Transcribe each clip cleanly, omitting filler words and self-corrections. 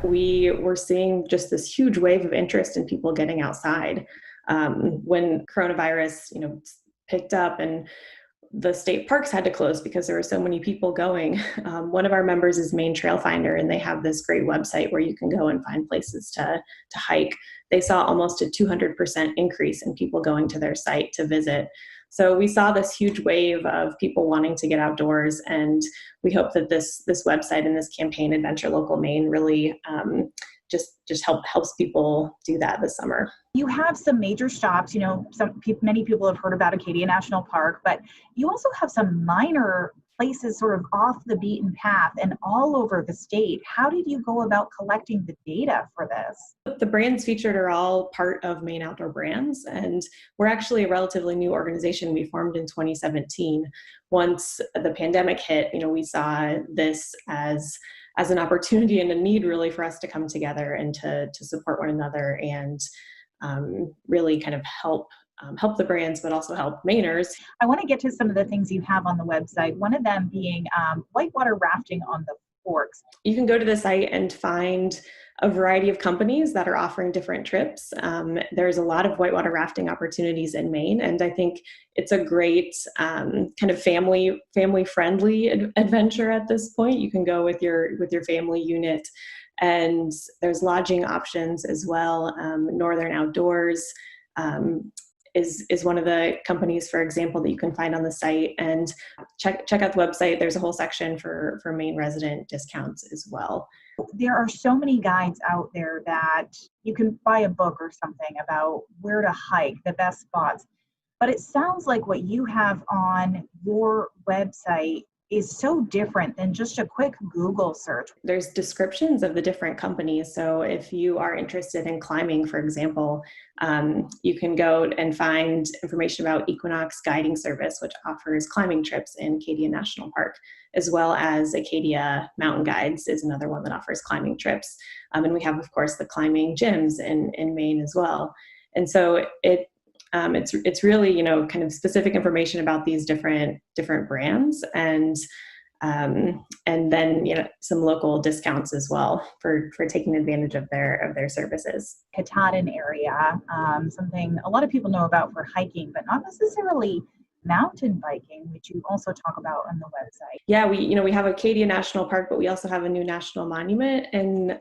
We were seeing just this huge wave of interest in people getting outside. When coronavirus, picked up and the state parks had to close because there were so many people going. One of our members is Maine Trail Finder, and they have this great website where you can go and find places to hike. They saw almost a 200% increase in people going to their site to visit. So we saw this huge wave of people wanting to get outdoors, and we hope that this website and this campaign, Adventure Local Maine, really just helps people do that this summer. You have some major stops, many people have heard about Acadia National Park, but you also have some minor places sort of off the beaten path and all over the state. How did you go about collecting the data for this? The brands featured are all part of Maine Outdoor Brands, and we're actually a relatively new organization. We formed in 2017. Once the pandemic hit, we saw this as an opportunity and a need really for us to come together and to support one another and really kind of help the brands, but also help Mainers. I want to get to some of the things you have on the website, one of them being whitewater rafting on the Forks. You can go to the site and find a variety of companies that are offering different trips. There's a lot of whitewater rafting opportunities in Maine, and I think it's a great kind of family-friendly adventure at this point. You can go with your family unit, and there's lodging options as well. Northern Outdoors is one of the companies, for example, that you can find on the site, and check out the website. There's a whole section for Maine resident discounts as well. There are so many guides out there that you can buy a book or something about where to hike, the best spots. But it sounds like what you have on your website is so different than just a quick Google search. There's descriptions of the different companies. So if you are interested in climbing, for example, you can go and find information about Equinox Guiding Service, which offers climbing trips in Acadia National Park, as well as Acadia Mountain Guides is another one that offers climbing trips. And we have, of course, the climbing gyms in Maine as well. And so it's really, kind of specific information about these different brands, and then, some local discounts as well for taking advantage of their services. Katahdin area, something a lot of people know about for hiking, but not necessarily mountain biking, which you also talk about on the website. Yeah, we have Acadia National Park, but we also have a new national monument in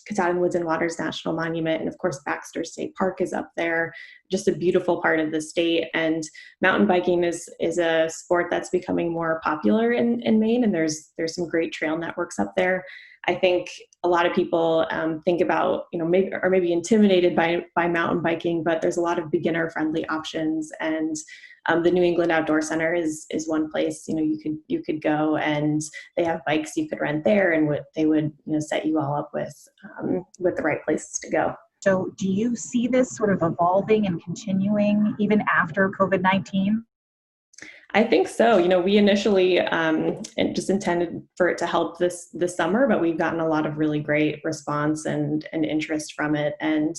Katahdin Woods and Waters National Monument, and of course Baxter State Park is up there. Just a beautiful part of the state, and mountain biking is a sport that's becoming more popular in Maine, and there's some great trail networks up there. I think a lot of people think about, maybe intimidated by mountain biking, but there's a lot of beginner-friendly options, and the New England Outdoor Center is one place you could go, and they have bikes you could rent there, and they would set you all up with the right places to go. So, do you see this sort of evolving and continuing even after COVID-19? I think so. We initially just intended for it to help this summer, but we've gotten a lot of really great response and interest from it. And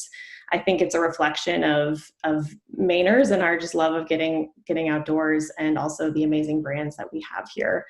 I think it's a reflection of Mainers and our just love of getting outdoors, and also the amazing brands that we have here.